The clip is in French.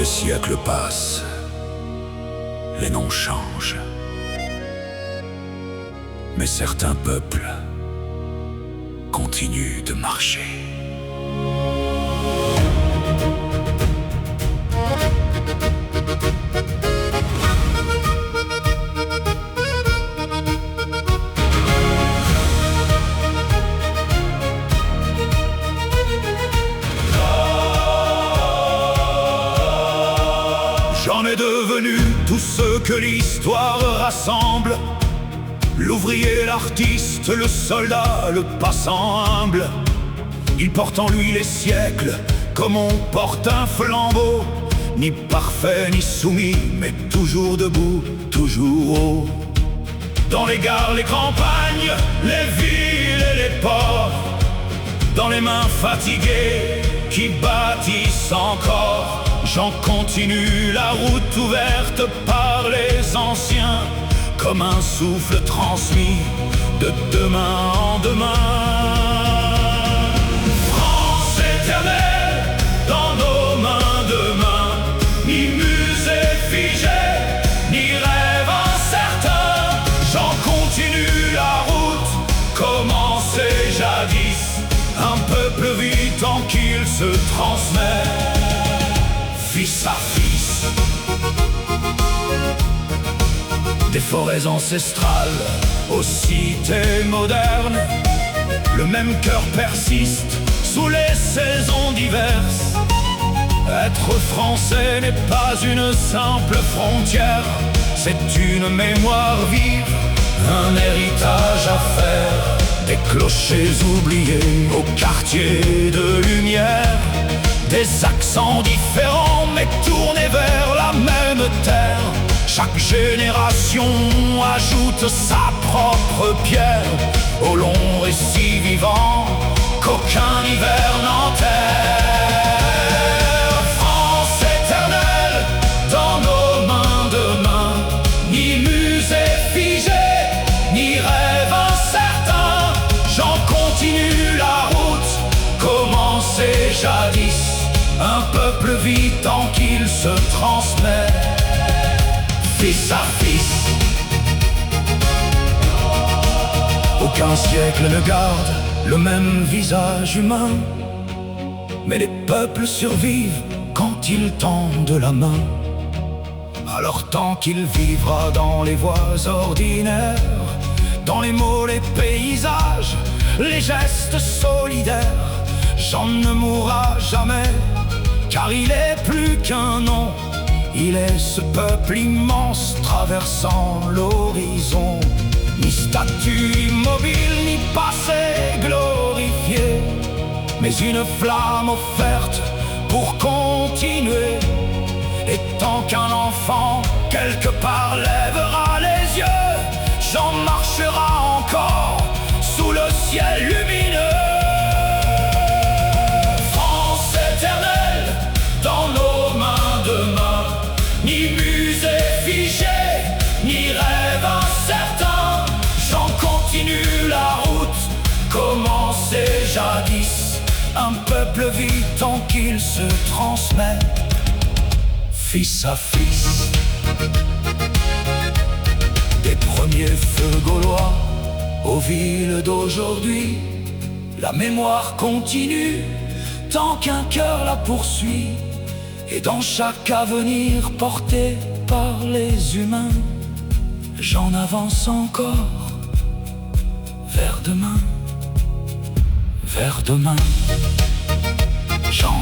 Les siècles passent, les noms changent, mais certains peuples continuent de marcher. J'en ai devenu tout ce que l'histoire rassemble, l'ouvrier, l'artiste, le soldat, le passant humble. Il porte en lui les siècles, comme on porte un flambeau, ni parfait ni soumis, mais toujours debout, toujours haut. Dans les gares, les campagnes, les villes et les ports, dans les mains fatiguées qui bâtissent encore, j'en continue la route ouverte par les anciens, comme un souffle transmis de demain en demain. France éternelle dans nos mains de main, ni musée figé, ni rêve incertain. J'en continue la route, commencée jadis, un peuple vit tant qu'il se transmet, fils à fils. Des forêts ancestrales aux cités modernes, le même cœur persiste sous les saisons diverses. Être français n'est pas une simple frontière, c'est une mémoire vive, un héritage à faire. Des clochers oubliés au quartier de lumière, des accents différents mais tournés vers la même terre. Chaque génération ajoute sa propre pierre au long récit vivant qu'aucun hiver n'enterre. France éternelle dans nos mains de main, ni musée figé, ni rêve incertain. J'en continue la route, commencée jadis, un peuple vit tant qu'il se transmet, fils à fils. Aucun siècle ne garde le même visage humain, mais les peuples survivent quand ils tendent la main. Alors tant qu'il vivra dans les voies ordinaires, dans les mots, les paysages, les gestes solidaires, Jean ne mourra jamais, car il est plus qu'un nom. Il est ce peuple immense traversant l'horizon, ni statue immobile, ni passé glorifié, mais une flamme offerte pour continuer. Et tant qu'un enfant quelque part lèvera les yeux, Jean marchera encore sous le ciel lumineux. France éternelle dans nos mains de main, ni musée figé, ni rêve incertain. J'en continue la route, commencée jadis, un peuple vit tant qu'il se transmet, fils à fils. Des premiers feux gaulois aux villes d'aujourd'hui, la mémoire continue tant qu'un cœur la poursuit. Et dans chaque avenir porté par les humains, j'en avance encore vers demain, vers demain. J'en